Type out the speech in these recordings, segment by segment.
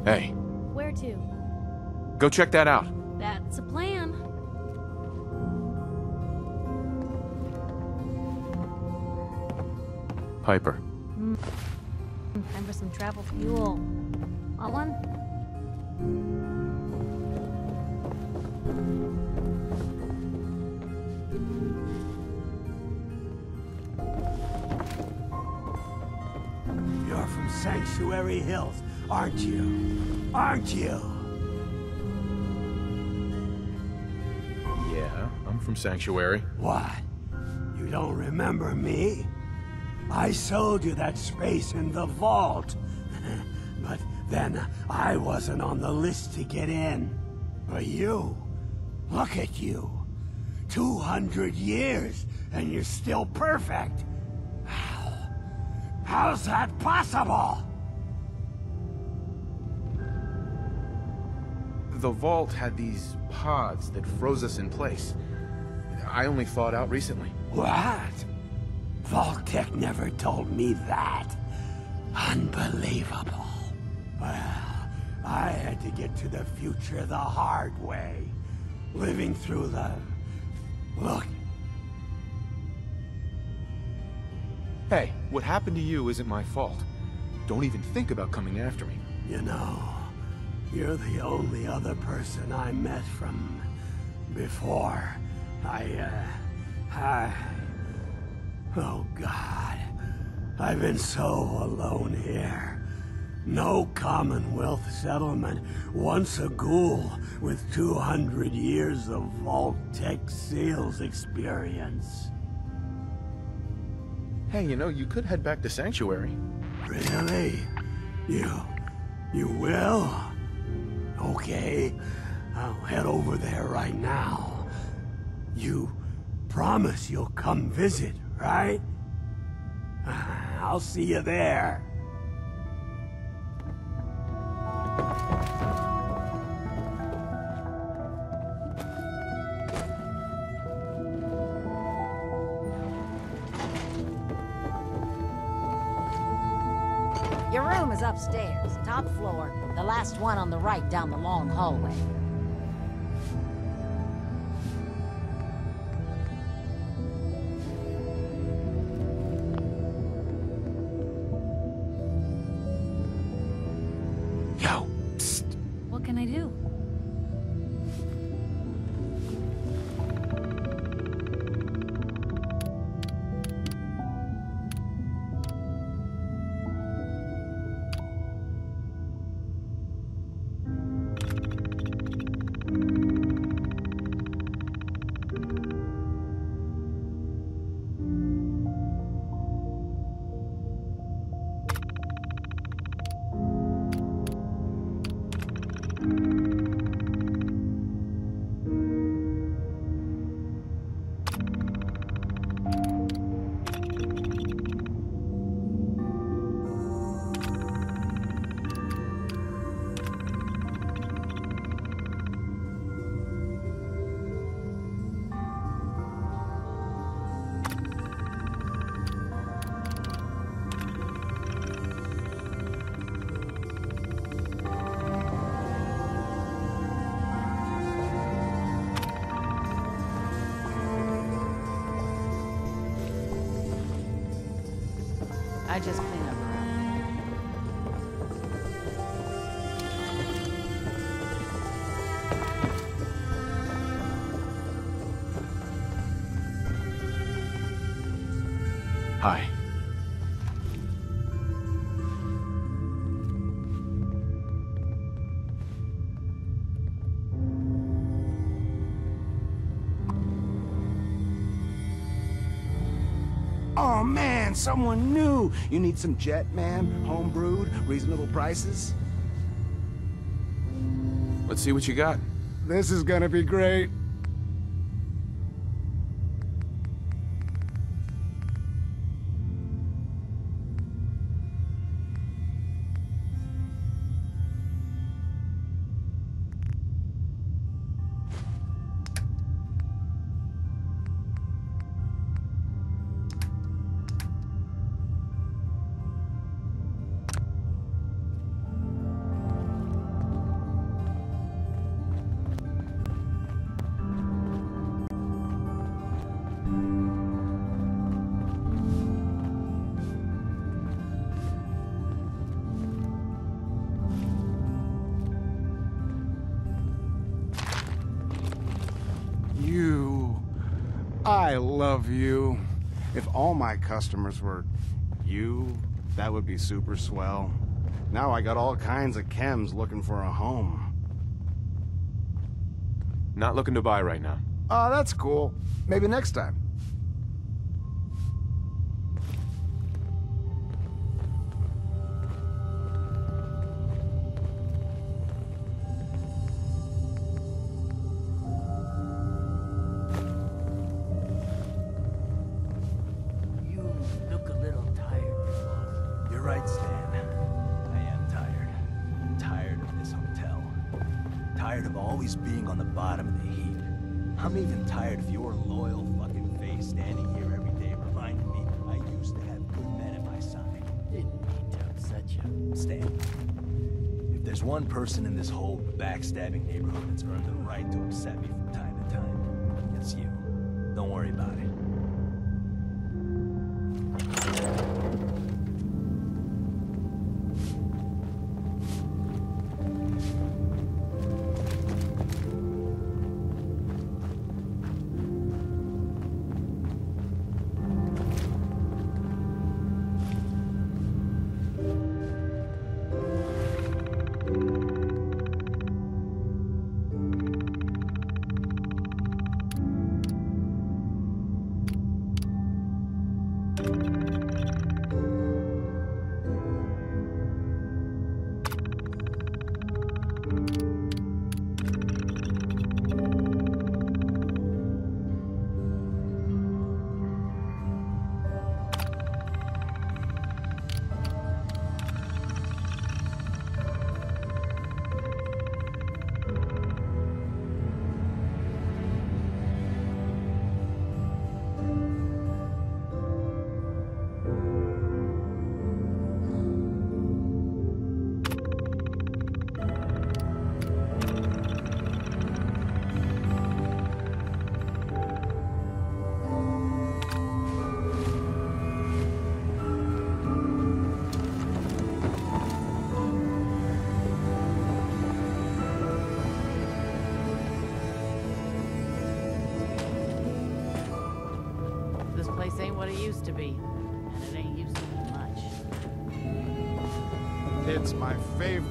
Hey, Where to? go check that out. That's a plan. Piper. Time for some travel fuel. Want one? You're from Sanctuary Hills, aren't you? Aren't you? Yeah, I'm from Sanctuary. What? You don't remember me? I sold you that space in the vault. But then I wasn't on the list to get in. But you, look at you. 200 years, and you're still perfect. How's that possible? The vault had these pods that froze us in place. I only thawed out recently. What? Vault-Tec never told me that. Unbelievable. Well, I had to get to the future the hard way. Living through the... Look. Hey, what happened to you isn't my fault. Don't even think about coming after me. You know, you're the only other person I met from before. Oh God. I've been so alone here. No Commonwealth settlement, once a ghoul with 200 years of Vault-Tec sales experience. Hey, you know, you could head back to Sanctuary. Really? You will? Okay, I'll head over there right now. You promise you'll come visit, right? I'll see you there. Your room is upstairs, top floor, the last one on the right down the long hallway. Yo, psst. What can I do? I just clean up around here. Hi. Oh man, someone new! You need some jet, man? Home-brewed, reasonable prices? Let's see what you got. This is gonna be great. I love you. If all my customers were you, that would be super swell. Now I got all kinds of chems looking for a home. Not looking to buy right now. Oh, that's cool. Maybe next time. Right, Stan. I am tired. Tired of this hotel. Tired of always being on the bottom of the heap. I'm even tired of your loyal fucking face standing here every day reminding me I used to have good men at my side. Didn't mean to upset you. Stan, if there's one person in this whole backstabbing neighborhood that's earned the right to upset me from time to time, it's you. Don't worry about it. This place ain't what it used to be, and it ain't used to be much. It's my favorite.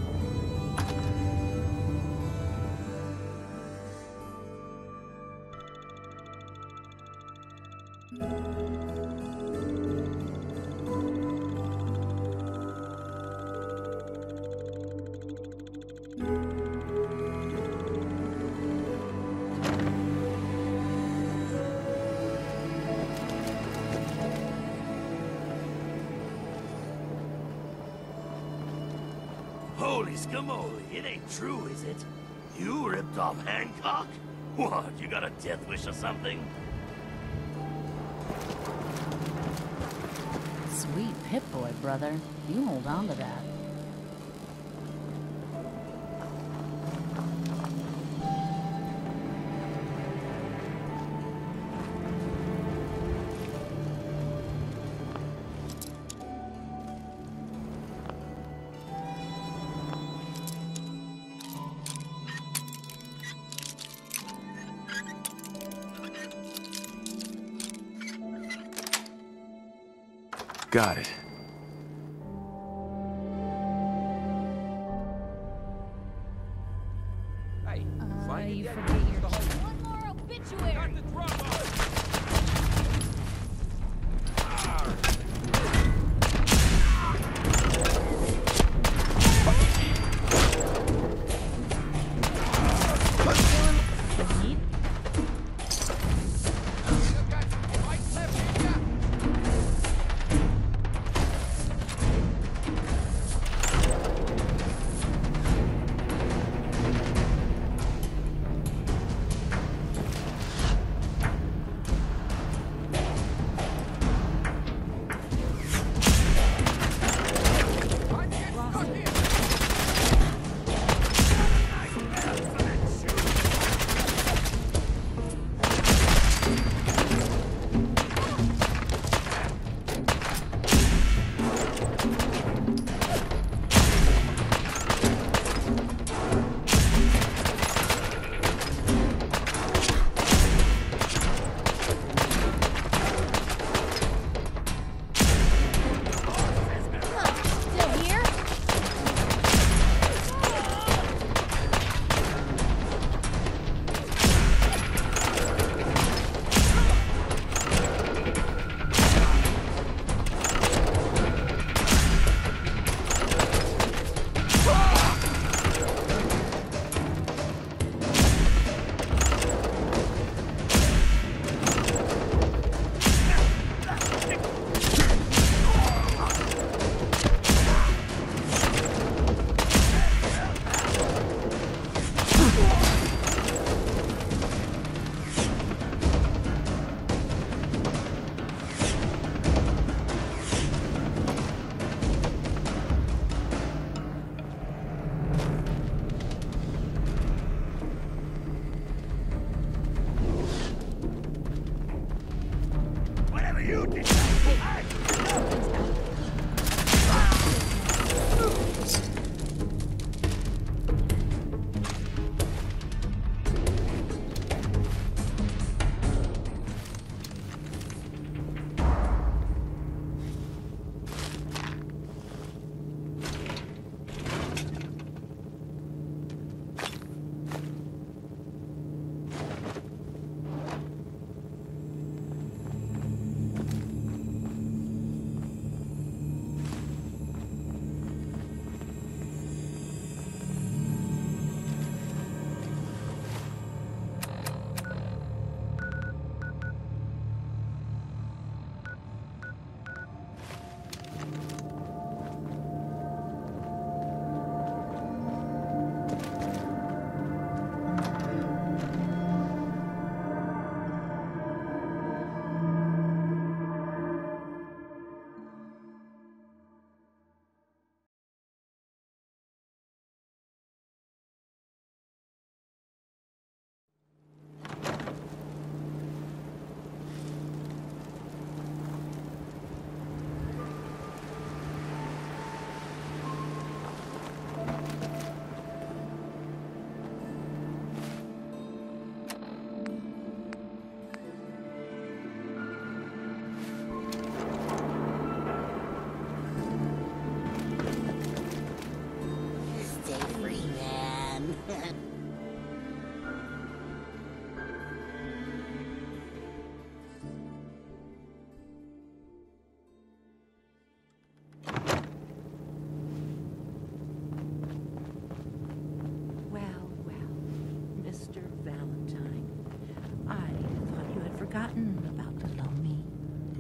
Holy scamoly, it ain't true, is it? You ripped off Hancock? What, you got a death wish or something? Sweet Pip-Boy, brother. You hold on to that. Got it. You forget your... One more obituary!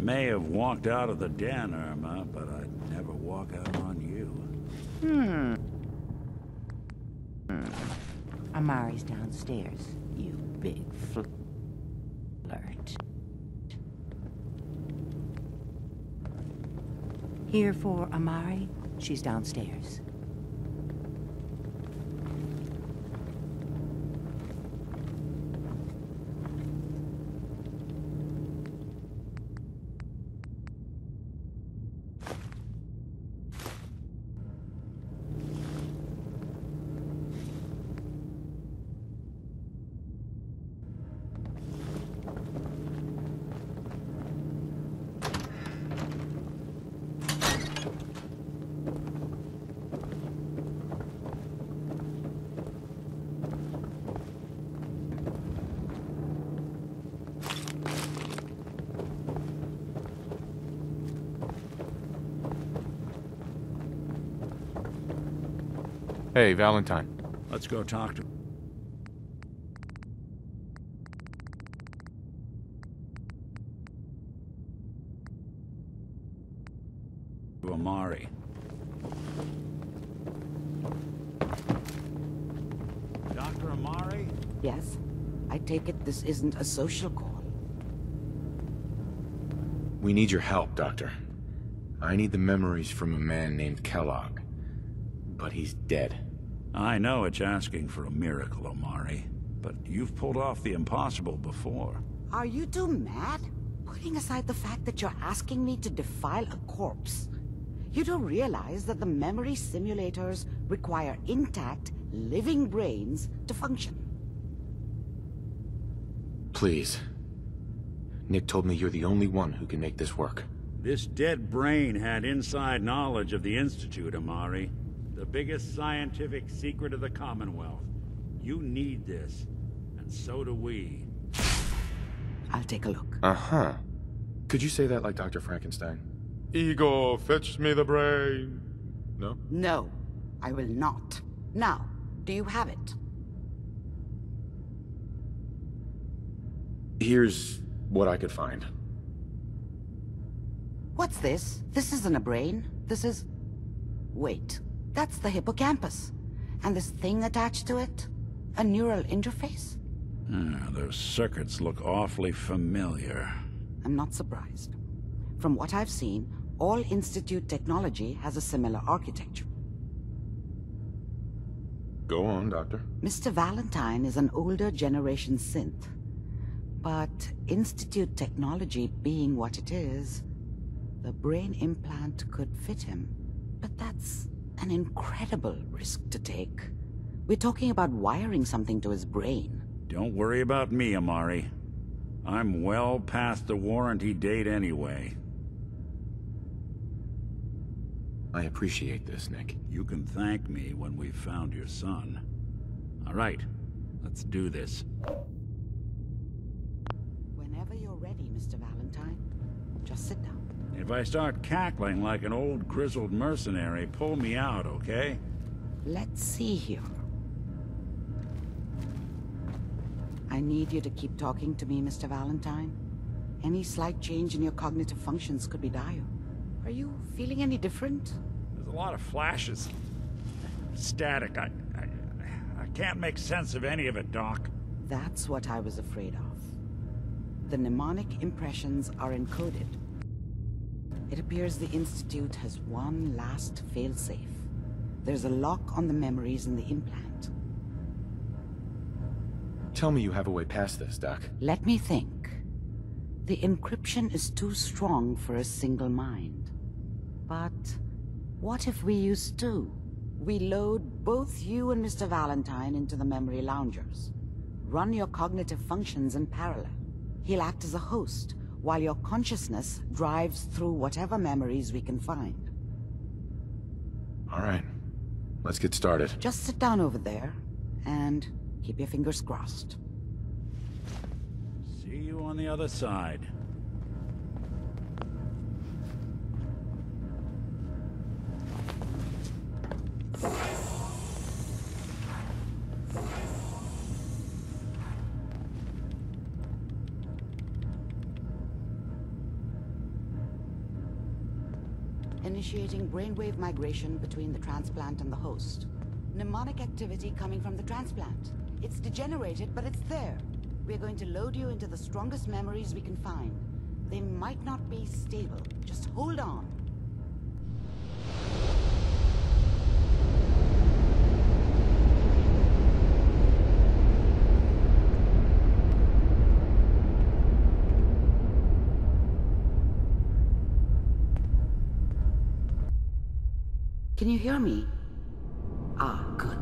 may have walked out of the den, Irma, but I'd never walk out on you. Amari's downstairs, you big flirt. Here for Amari? She's downstairs. Hey, Valentine. Let's go talk to Amari. Dr. Amari? Yes? I take it this isn't a social call. We need your help, Doctor. I need the memories from a man named Kellogg. But he's dead. I know it's asking for a miracle, Amari, but you've pulled off the impossible before. Are you two mad? Putting aside the fact that you're asking me to defile a corpse, you do realize that the memory simulators require intact, living brains to function. Please. Nick told me you're the only one who can make this work. This dead brain had inside knowledge of the Institute, Amari. The biggest scientific secret of the Commonwealth. You need this, and so do we. I'll take a look. Uh-huh. Could you say that like Dr. Frankenstein? Igor, fetch me the brain. No? No, I will not. Now, do you have it? Here's what I could find. What's this? This isn't a brain. This is... Wait. That's the hippocampus. And this thing attached to it? A neural interface? Those circuits look awfully familiar. I'm not surprised. From what I've seen, all Institute technology has a similar architecture. Go on, Doctor. Mr. Valentine is an older generation synth. But Institute technology being what it is, the brain implant could fit him. But that's an incredible risk to take. We're talking about wiring something to his brain. Don't worry about me, Amari. I'm well past the warranty date anyway. I appreciate this, Nick. You can thank me when we've found your son. All right, let's do this. Whenever you're ready, Mr. Valentine, just sit down. If I start cackling like an old grizzled mercenary, pull me out, okay? Let's see here. I need you to keep talking to me, Mr. Valentine. Any slight change in your cognitive functions could be dire. Are you feeling any different? There's a lot of flashes. Static. I can't make sense of any of it, Doc. That's what I was afraid of. The mnemonic impressions are encoded. It appears the Institute has one last failsafe. There's a lock on the memories in the implant. Tell me you have a way past this, Doc. Let me think. The encryption is too strong for a single mind. But what if we use two? We load both you and Mr. Valentine into the memory loungers. Run your cognitive functions in parallel. He'll act as a host, while your consciousness drives through whatever memories we can find. All right. Let's get started. Just sit down over there, and keep your fingers crossed. See you on the other side. initiating brainwave migration between the transplant and the host. Mnemonic activity coming from the transplant. It's degenerated, but it's there. We're going to load you into the strongest memories we can find. They might not be stable. Just hold on. Can you hear me? Ah, good.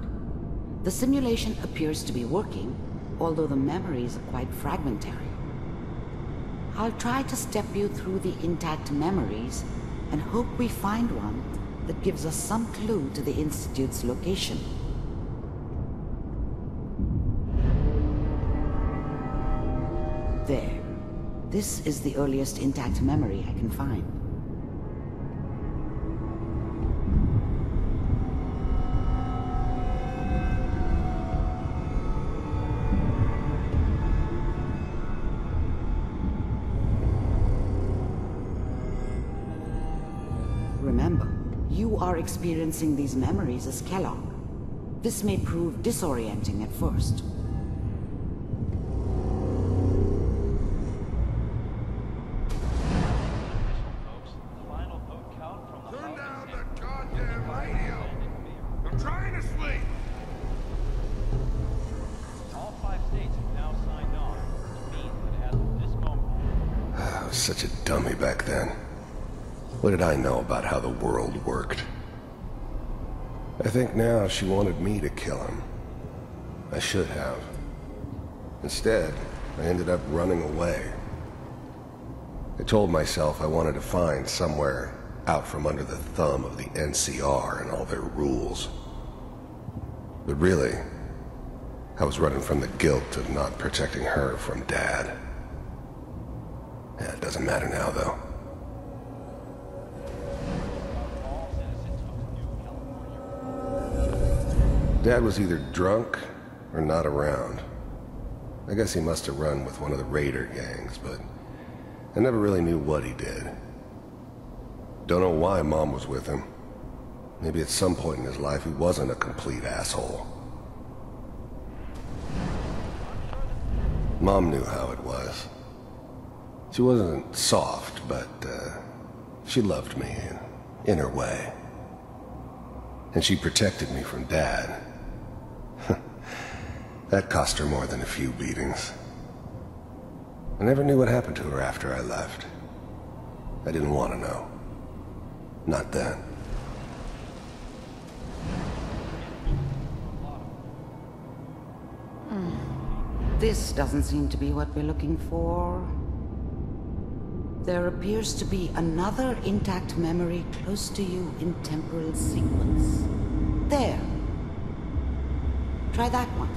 The simulation appears to be working, although the memories are quite fragmentary. I'll try to step you through the intact memories and hope we find one that gives us some clue to the Institute's location. There. This is the earliest intact memory I can find. Remember, you are experiencing these memories as Kellogg. This may prove disorienting at first. Turn down the goddamn radio! I'm trying to sleep! All 5 states have now signed on, which means that as of this moment... I was such a dummy back then. What did I know about how the world worked? I think now she wanted me to kill him. I should have. Instead, I ended up running away. I told myself I wanted to find somewhere out from under the thumb of the NCR and all their rules. But really, I was running from the guilt of not protecting her from Dad. Yeah, it doesn't matter now, though. Dad was either drunk or not around. I guess he must have run with one of the raider gangs, but I never really knew what he did. Don't know why Mom was with him. Maybe at some point in his life he wasn't a complete asshole. Mom knew how it was. She wasn't soft, but she loved me in her way. And she protected me from Dad. That cost her more than a few beatings. I never knew what happened to her after I left. I didn't want to know. Not then. This doesn't seem to be what we're looking for. There appears to be another intact memory close to you in temporal sequence. There. Try that one.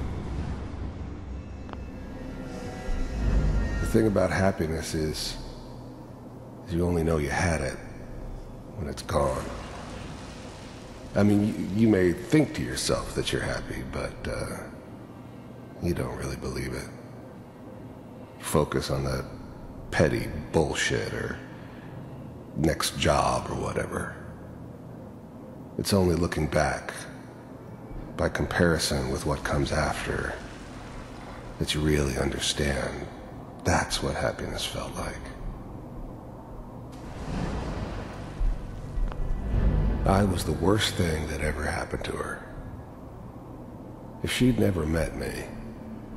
The thing about happiness is you only know you had it when it's gone. I mean, you may think to yourself that you're happy, but you don't really believe it. Focus on that petty bullshit or next job or whatever. It's only looking back, by comparison with what comes after, that you really understand. That's what happiness felt like. I was the worst thing that ever happened to her. If she'd never met me,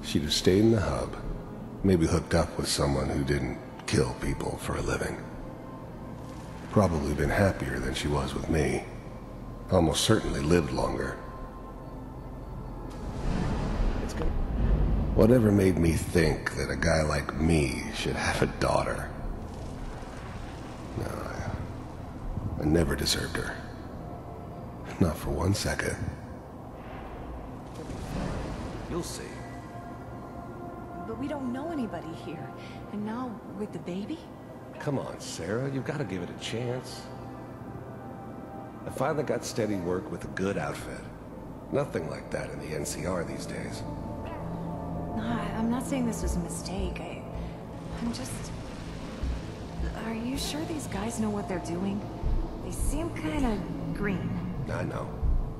she'd have stayed in the hub, maybe hooked up with someone who didn't kill people for a living. Probably been happier than she was with me. Almost certainly lived longer. It's good. Whatever made me think that a guy like me should have a daughter? No, I never deserved her. Not for 1 second. You'll see. But we don't know anybody here. And now, with the baby? Come on, Sarah, you've got to give it a chance. I finally got steady work with a good outfit. Nothing like that in the NCR these days. No, I'm not saying this was a mistake. I'm just... Are you sure these guys know what they're doing? They seem kind of green. I know.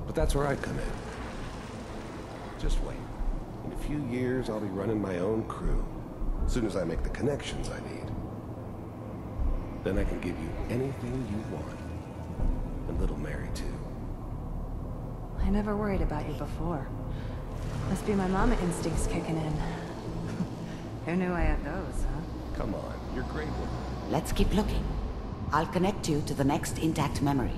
But that's where I come in. Just wait. In a few years, I'll be running my own crew. As soon as I make the connections I need. Then I can give you anything you want. And little Mary, too. I never worried about you before. Must be my mama instincts kicking in. Who knew I had those, huh? Come on, you're great with it. Let's keep looking. I'll connect you to the next intact memory.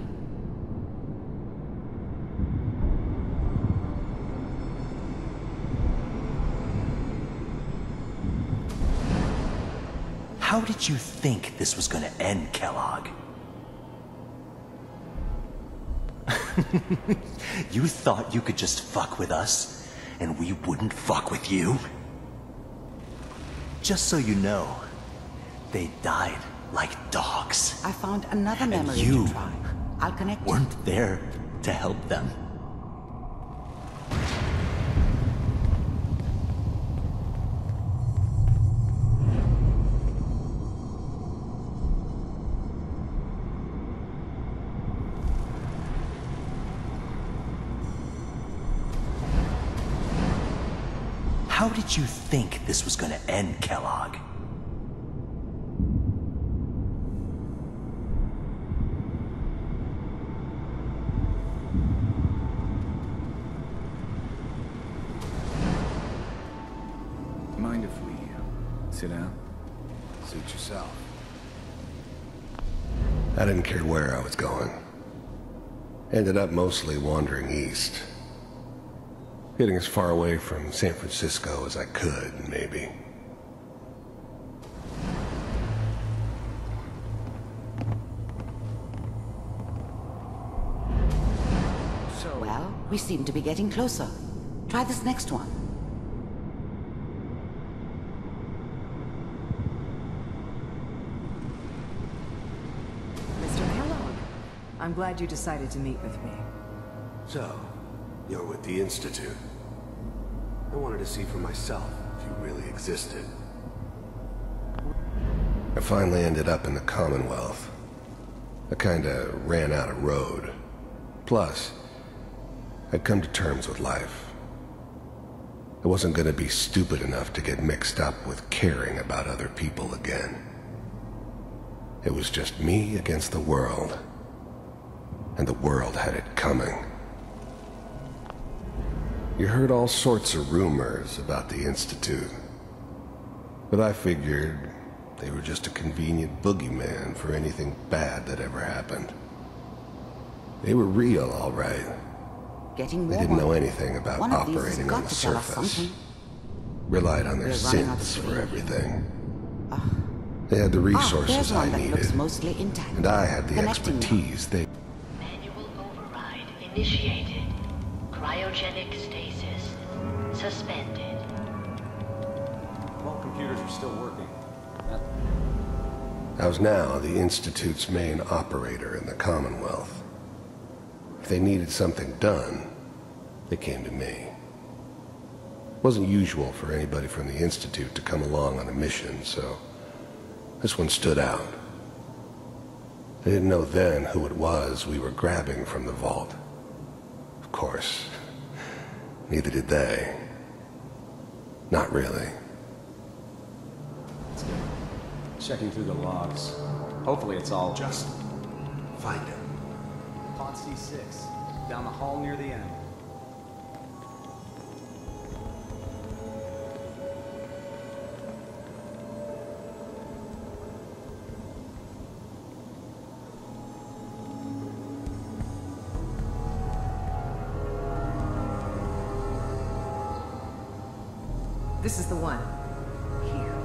How did you think this was gonna end, Kellogg? You thought you could just fuck with us, and we wouldn't fuck with you? Just so you know, they died like dogs. I found another memory and you to try. I'll connect you. weren't there to help them. How did you think this was gonna end, Kellogg? Mind if we sit down? Suit yourself. I didn't care where I was going. Ended up mostly wandering east. Getting as far away from San Francisco as I could, maybe. Well, we seem to be getting closer. Try this next one. Mr. Kellogg, I'm glad you decided to meet with me. So, you're with the Institute. I wanted to see for myself if you really existed. I finally ended up in the Commonwealth. I kinda ran out of road. Plus, I'd come to terms with life. I wasn't gonna be stupid enough to get mixed up with caring about other people again. It was just me against the world. And the world had it coming. You heard all sorts of rumors about the Institute. But I figured they were just a convenient boogeyman for anything bad that ever happened. They were real, all right. Getting They warmer. didn't know anything about One of these has operating got on the to tell us surface. something. Relied on their We're running out of sins for steam. everything. They had the resources there's I one that needed. looks mostly intact. And I had the Connecting now. expertise they... Manual override initiated. Cryogenic stasis suspended. All computers are still working. I was now the Institute's main operator in the Commonwealth. If they needed something done, they came to me. It wasn't usual for anybody from the Institute to come along on a mission, so this one stood out. They didn't know then who it was we were grabbing from the vault. Of course, neither did they. Not really. Let's go. Checking through the logs. Hopefully it's all... Just find him. Pod C6. Down the hall near the end. This is the one. Here.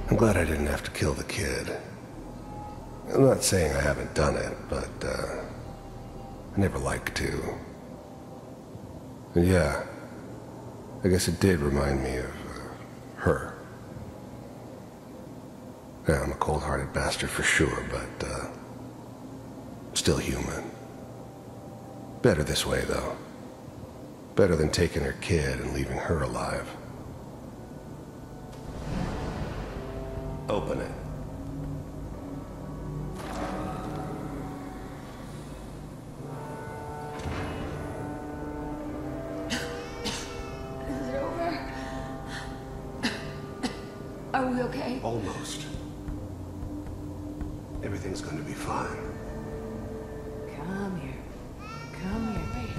I'm glad I didn't have to kill the kid. I'm not saying I haven't done it, but, I never liked to. And yeah, I guess it did remind me of, her. Yeah, I'm a cold-hearted bastard for sure, but, still human. Better this way, though. Better than taking her kid and leaving her alive. Open it. we okay? Almost. Everything's gonna be fine. Come here. Come here, baby.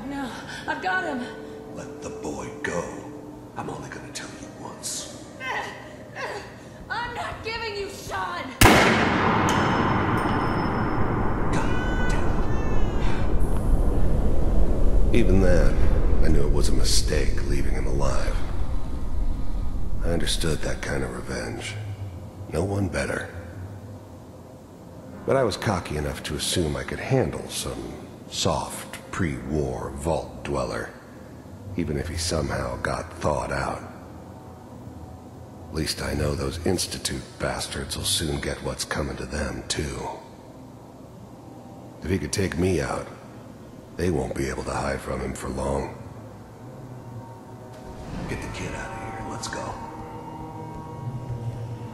No, I've got him. Let the boy go. I'm only gonna tell you once. I'm not giving you Sean! Even then, I knew it was a mistake leaving him alive. I understood that kind of revenge. No one better. But I was cocky enough to assume I could handle some soft, pre-war vault dweller, even if he somehow got thawed out. At least I know those Institute bastards will soon get what's coming to them, too. If he could take me out, they won't be able to hide from him for long. Get the kid out of here. Let's go.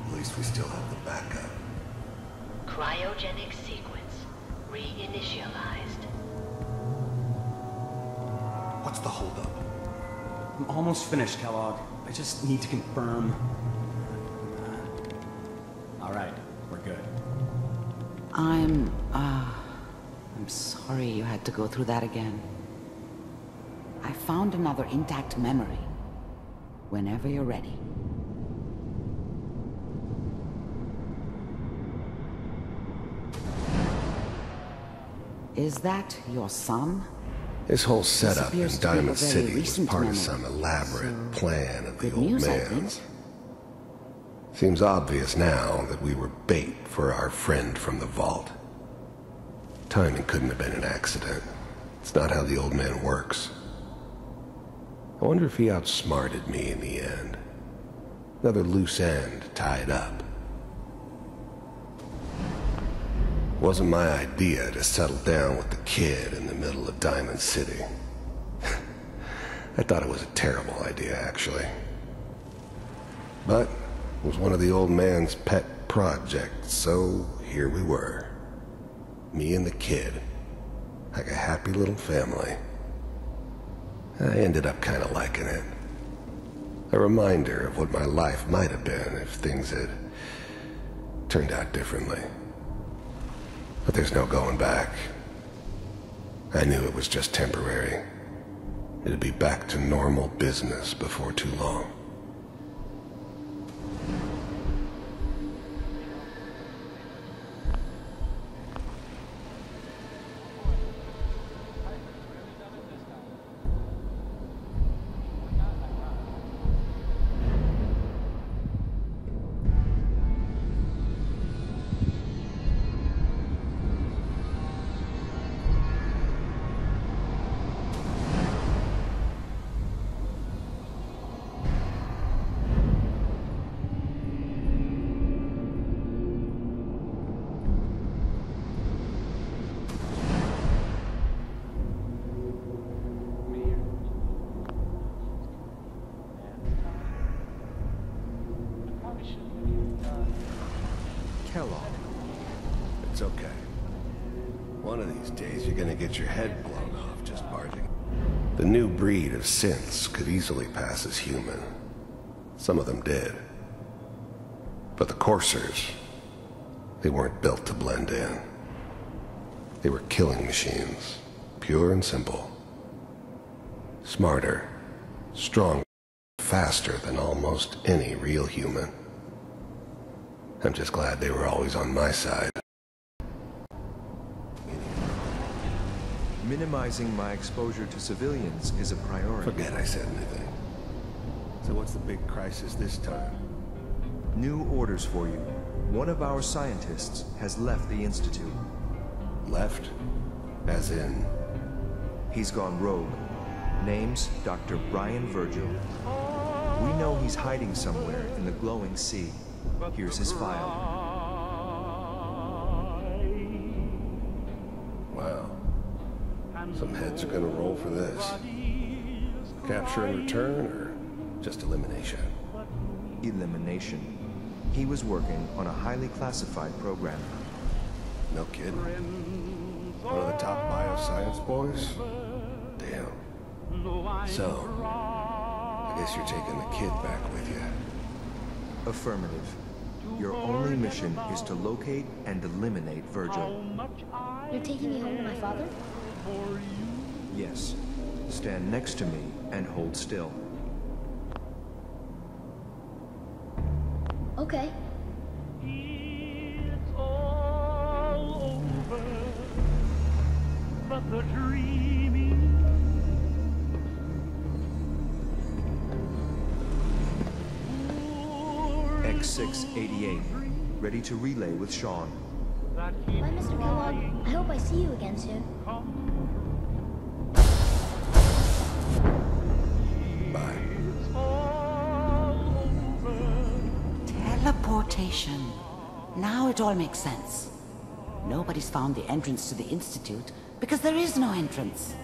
At least we still have the backup. Cryogenic sequence reinitialized. What's the holdup? I'm almost finished, Kellogg. I just need to confirm. All right, we're good. I'm sorry you had to go through that again. I found another intact memory. Whenever you're ready. Is that your son? This whole setup in appears to be a Diamond very City was recent part of memory. some elaborate plan of the good old news, I man's. Seems obvious now that we were bait for our friend from the vault. Timing couldn't have been an accident. It's not how the old man works. I wonder if he outsmarted me in the end. Another loose end tied up. Wasn't my idea to settle down with the kid in the middle of Diamond City. I thought it was a terrible idea, actually. But it was one of the old man's pet projects, so here we were. Me and the kid. Like a happy little family. I ended up kind of liking it. A reminder of what my life might have been if things had turned out differently. But there's no going back. I knew it was just temporary. It'd be back to normal business before too long. Kellogg. It's okay. One of these days you're gonna get your head blown off just barging. The new breed of synths could easily pass as human. Some of them did. But the coursers, they weren't built to blend in. They were killing machines, pure and simple. Smarter, stronger, faster than almost any real human. I'm just glad they were always on my side. Minimizing my exposure to civilians is a priority. Forget I said anything. So what's the big crisis this time? New orders for you. One of our scientists has left the Institute. Left? As in? He's gone rogue. Name's Dr. Brian Virgil. We know he's hiding somewhere in the glowing sea. Here's his file. Wow. Some heads are gonna roll for this. Capture and return, or just elimination? Elimination. He was working on a highly classified program. No kidding. One of the top bioscience boys? Damn. So, I guess you're taking the kid back with you. Affirmative. Your only mission is to locate and eliminate Virgil. You're taking me home to my father? Yes. Stand next to me and hold still. Okay. It's all over, but the dreaming. X688, ready to relay with Sean. Bye, Mr. Kellogg. I hope I see you again soon. Teleportation. Now it all makes sense. Nobody's found the entrance to the Institute because there is no entrance.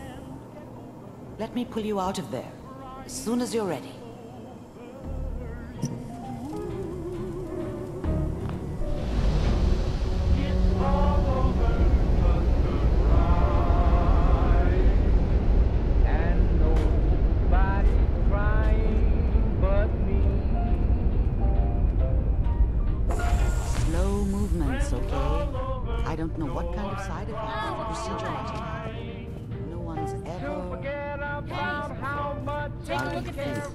Let me pull you out of there as soon as you're ready. Slow movements, okay? I don't know what kind of side effects the procedure might have. No one's ever Take a look at this.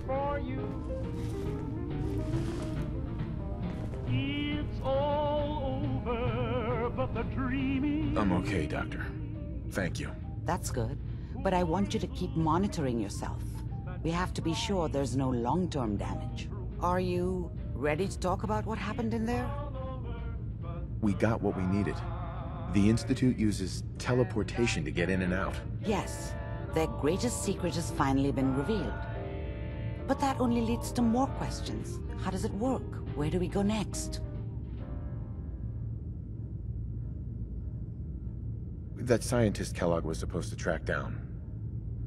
It's all over, but the dreaming. I'm okay, Doctor. Thank you. That's good, but I want you to keep monitoring yourself. We have to be sure there's no long-term damage. Are you ready to talk about what happened in there? We got what we needed. The Institute uses teleportation to get in and out. Yes, their greatest secret has finally been revealed. But that only leads to more questions. How does it work? Where do we go next? That scientist Kellogg was supposed to track down.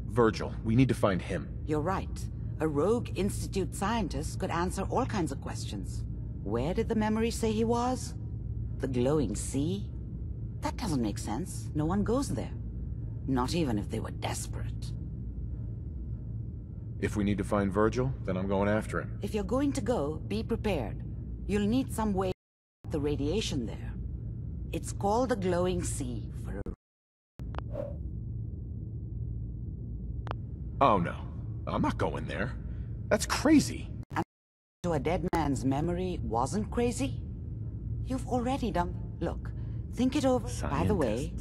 Virgil, we need to find him. You're right. A rogue Institute scientist could answer all kinds of questions. Where did the memory say he was? The glowing sea? That doesn't make sense. No one goes there. Not even if they were desperate. If we need to find Virgil, then I'm going after him. If you're going to go, be prepared. You'll need some way to stop the radiation there. It's called the glowing sea for a... Oh no, I'm not going there. That's crazy. And to a dead man's memory wasn't crazy? You've already done... Look, think it over. By the way,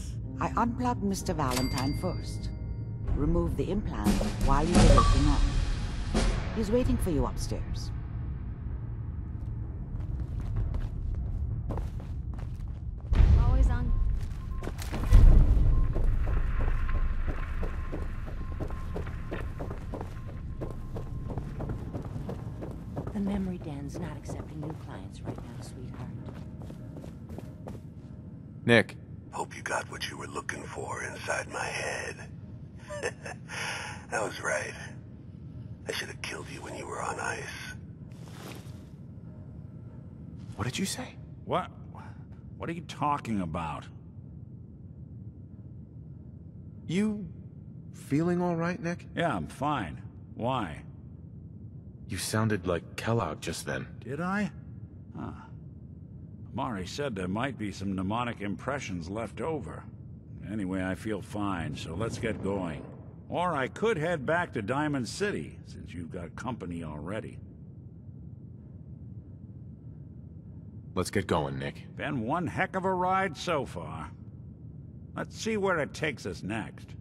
I unplugged Mr. Valentine first. Remove the implant while you were waking up. He's waiting for you upstairs. Always on. The memory den's not accepting new clients right now, sweetheart. Nick. Hope you got what you were looking for inside my head. I was right. I should have killed you when you were on ice. What did you say? What? What are you talking about? You feeling all right, Nick? Yeah, I'm fine. Why? You sounded like Kellogg just then. Did I? Huh. Mari said there might be some mnemonic impressions left over. Anyway, I feel fine, so let's get going. Or I could head back to Diamond City, since you've got company already. Let's get going, Nick. Been one heck of a ride so far. Let's see where it takes us next.